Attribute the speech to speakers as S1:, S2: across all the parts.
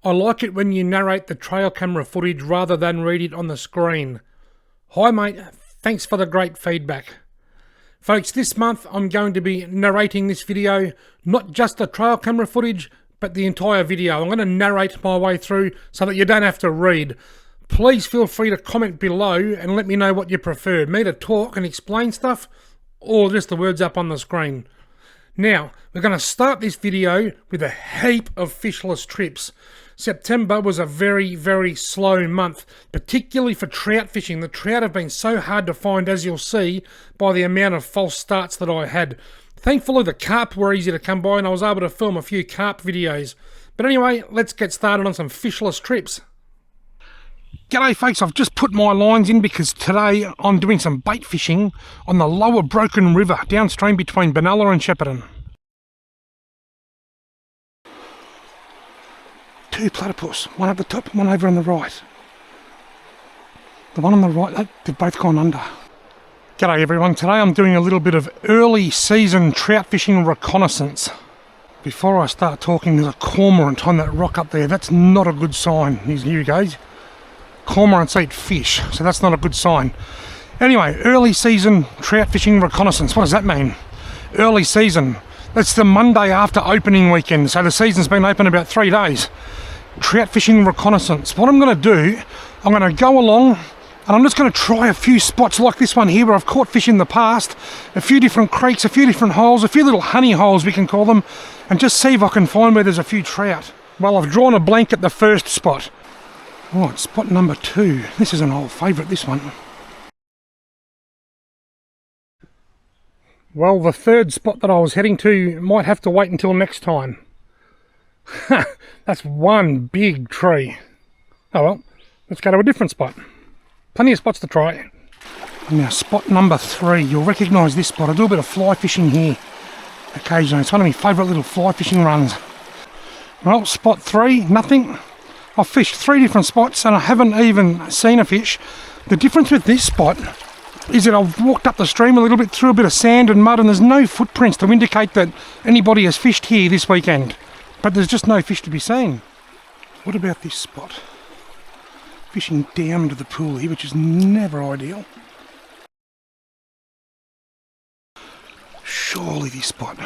S1: I like it when you narrate the trail camera footage rather than read it on the screen. Hi mate, thanks for the great feedback. Folks, this month I'm going to be narrating this video, not just the trail camera footage, but the entire video. I'm going to narrate my way through so that you don't have to read. Please feel free to comment below and let me know what you prefer, me to talk and explain stuff, or just the words up on the screen. Now, we're going to start this video with a heap of fishless trips. September was a very, very slow month, particularly for trout fishing. The trout have been so hard to find, as you'll see, by the amount of false starts that I had. Thankfully, the carp were easy to come by and I was able to film a few carp videos. But anyway, let's get started on some fishless trips. G'day folks, I've just put my lines in because today I'm doing some bait fishing on the lower Broken River, downstream between Benalla and Shepparton. Two platypus, one at the top, one over on the right. The one on the right, they've both gone under. G'day everyone, today I'm doing a little bit of early season trout fishing reconnaissance. Before I start talking, there's a cormorant on that rock up there. That's not a good sign. Here he goes. Cormorants eat fish, so that's not a good sign. Anyway, early season trout fishing reconnaissance. What does that mean? Early season. That's the Monday after opening weekend, so the season's been open about 3 days. Trout fishing reconnaissance. What I'm going to do, I'm going to go along and I'm just going to try a few spots like this one here where I've caught fish in the past, a few different creeks, a few different holes, a few little honey holes we can call them, and just see if I can find where there's a few trout. Well, I've drawn a blank at the first spot. Right, spot number 2. This is an old favourite, this one. Well, the third spot that I was heading to might have to wait until next time. That's one big tree. Oh well, let's go to a different spot. Plenty of spots to try. Now, spot number 3. You'll recognise this spot. I do a bit of fly fishing here occasionally. It's one of my favourite little fly fishing runs. Well, spot 3, nothing. I've fished 3 different spots and I haven't even seen a fish. The difference with this spot is that I've walked up the stream a little bit through a bit of sand and mud and there's no footprints to indicate that anybody has fished here this weekend. But there's just no fish to be seen. What about this spot? Fishing down into the pool here, which is never ideal. Surely this spot.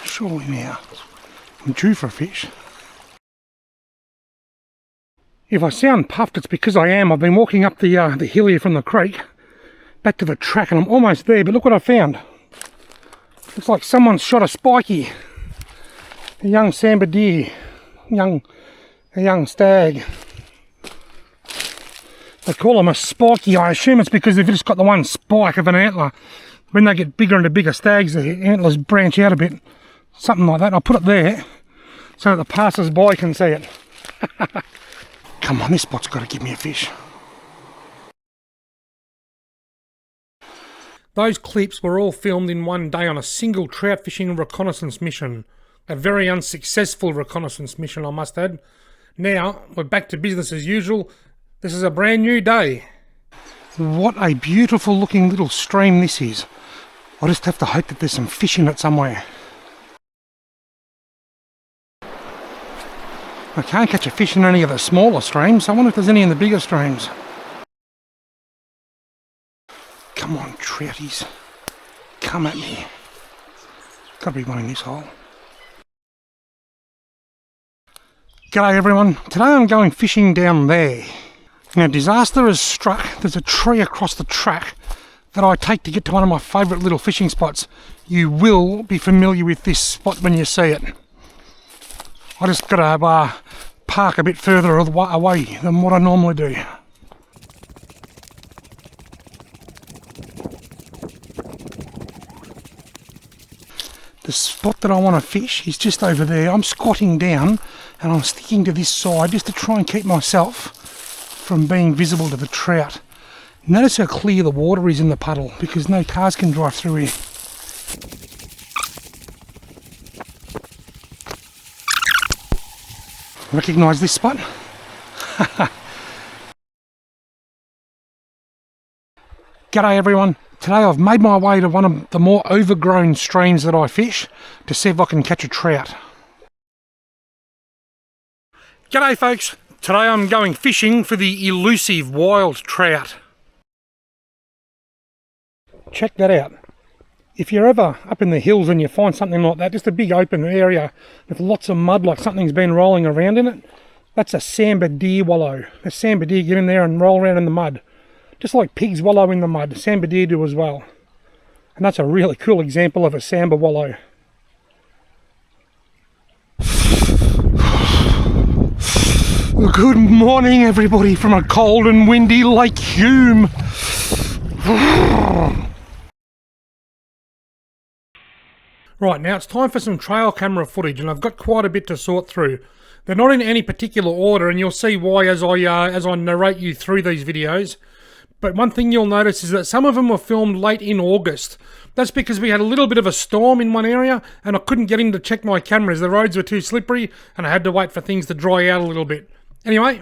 S1: Surely now. I'm due for a fish. If I sound puffed, it's because I am. I've been walking up the hill here from the creek back to the track and I'm almost there, but look what I found. Looks like someone's shot a spiky. A young sambar deer. A young stag. They call them a spiky. I assume it's because they've just got the one spike of an antler. When they get bigger and bigger stags, the antlers branch out a bit. Something like that. I'll put it there so that the passers-by can see it. Come on, this spot's got to give me a fish. Those clips were all filmed in one day on a single trout fishing reconnaissance mission. A very unsuccessful reconnaissance mission, I must add. Now, we're back to business as usual. This is a brand new day. What a beautiful looking little stream this is. I just have to hope that there's some fish in it somewhere. I can't catch a fish in any of the smaller streams. I wonder if there's any in the bigger streams. Come on, trouties. Come at me. Gotta be one in this hole. G'day everyone. Today I'm going fishing down there. Now, disaster has struck. There's a tree across the track that I take to get to one of my favourite little fishing spots. You will be familiar with this spot when you see it. I just got to park a bit further away than what I normally do. The spot that I want to fish is just over there. I'm squatting down and I'm sticking to this side just to try and keep myself from being visible to the trout. Notice how clear the water is in the puddle because no cars can drive through here. Recognise this spot? G'day everyone. Today I've made my way to one of the more overgrown streams that I fish to see if I can catch a trout. G'day folks, today I'm going fishing for the elusive wild trout. Check that out. If you're ever up in the hills and you find something like that, just a big open area with lots of mud like something's been rolling around in it, that's a sambar deer wallow. The sambar deer get in there and roll around in the mud. Just like pigs wallow in the mud, sambar deer do as well. And that's a really cool example of a sambar wallow. Good morning everybody from a cold and windy Lake Hume. Right, now it's time for some trail camera footage, and I've got quite a bit to sort through. They're not in any particular order, and you'll see why as I narrate you through these videos. But one thing you'll notice is that some of them were filmed late in August. That's because we had a little bit of a storm in one area, and I couldn't get in to check my cameras. The roads were too slippery, and I had to wait for things to dry out a little bit. Anyway,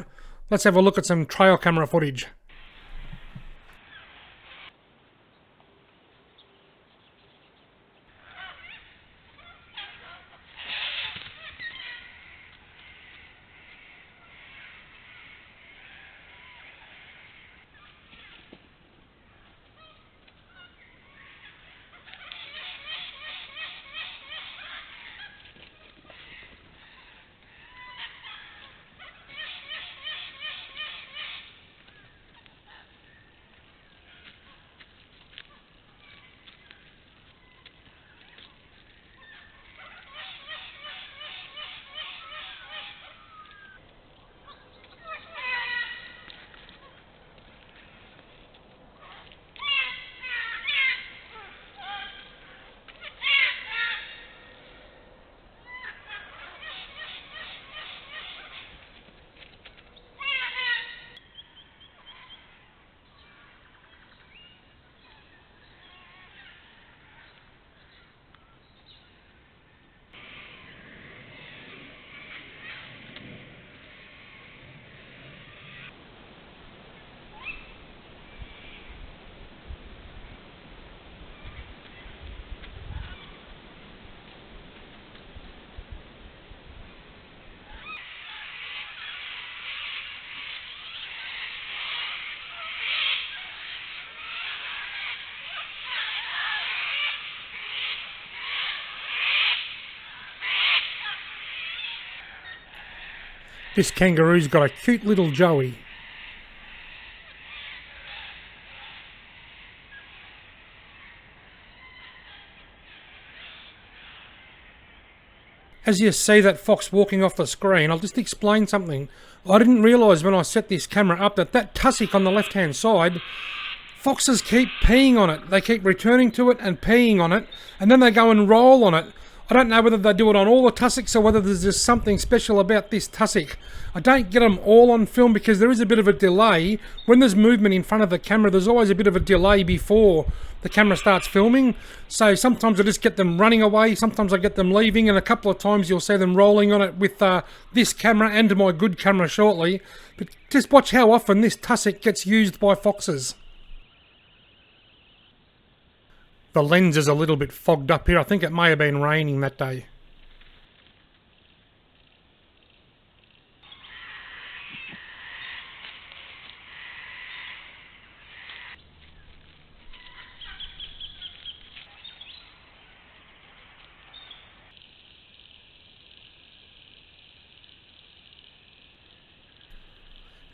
S1: let's have a look at some trail camera footage. This kangaroo's got a cute little joey. As you see that fox walking off the screen, I'll just explain something. I didn't realise when I set this camera up that tussock on the left hand side, foxes keep peeing on it. They keep returning to it and peeing on it, and then they go and roll on it. I don't know whether they do it on all the tussocks or whether there's just something special about this tussock. I don't get them all on film because there is a bit of a delay. When there's movement in front of the camera, there's always a bit of a delay before the camera starts filming. So sometimes I just get them running away, sometimes I get them leaving, and a couple of times you'll see them rolling on it with this camera and my good camera shortly. But just watch how often this tussock gets used by foxes. The lens is a little bit fogged up here. I think it may have been raining that day.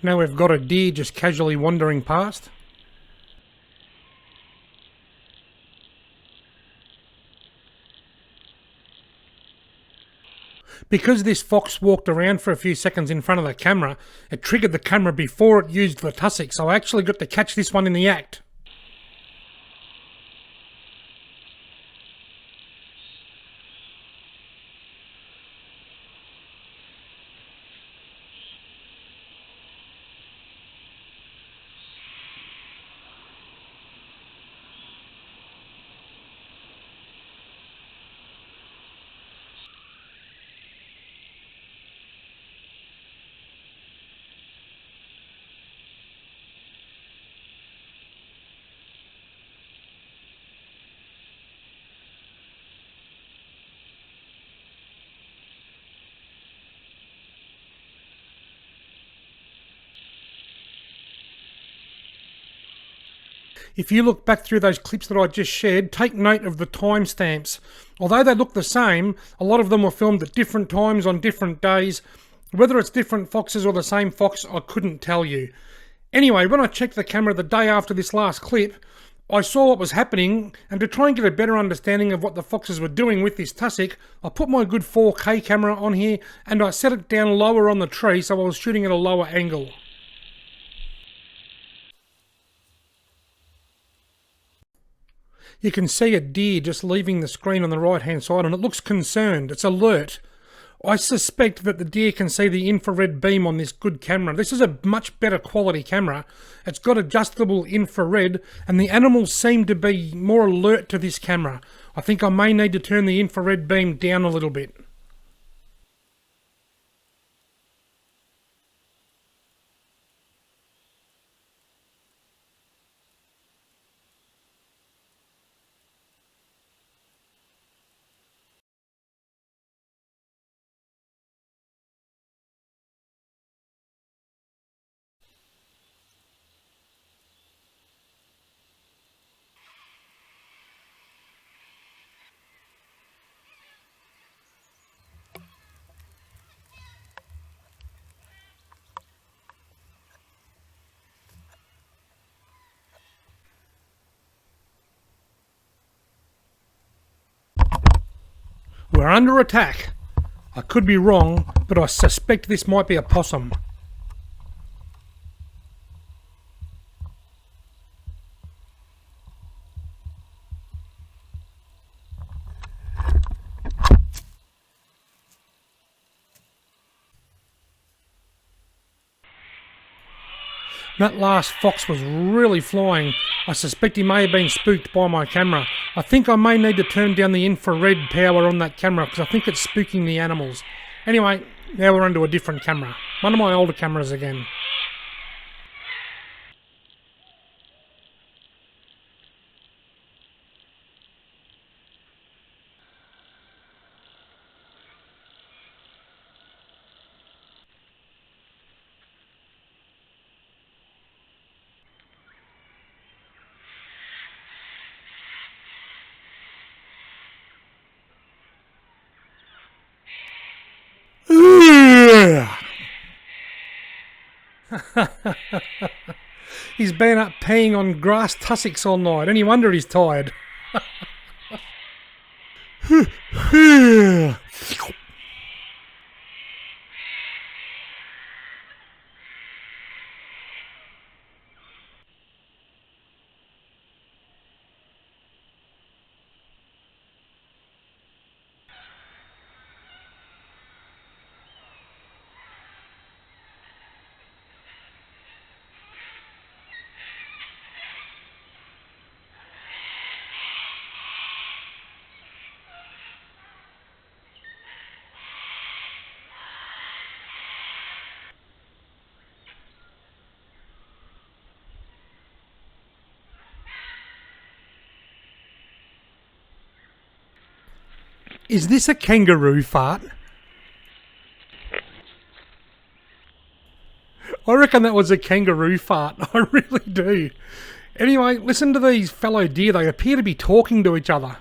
S1: Now we've got a deer just casually wandering past. Because this fox walked around for a few seconds in front of the camera, it triggered the camera before it used the tussock, so I actually got to catch this one in the act. if you look back through those clips that I just shared, take note of the timestamps. Although they look the same, a lot of them were filmed at different times on different days. Whether it's different foxes or the same fox, I couldn't tell you. Anyway, when I checked the camera the day after this last clip, I saw what was happening, and to try and get a better understanding of what the foxes were doing with this tussock, I put my good 4K camera on here and I set it down lower on the tree so I was shooting at a lower angle. You can see a deer just leaving the screen on the right hand side and it looks concerned, it's alert. I suspect that the deer can see the infrared beam on this good camera. This is a much better quality camera. It's got adjustable infrared and the animals seem to be more alert to this camera. I think I may need to turn the infrared beam down a little bit. We're under attack. I could be wrong, but I suspect this might be a possum. That last fox was really flying. I suspect he may have been spooked by my camera. I think I may need to turn down the infrared power on that camera because I think it's spooking the animals. Anyway, now we're onto a different camera. One of my older cameras again. He's been up peeing on grass tussocks all night. Any wonder he's tired. Is this a kangaroo fart? I reckon that was a kangaroo fart. I really do. Anyway, listen to these fellow deer. They appear to be talking to each other.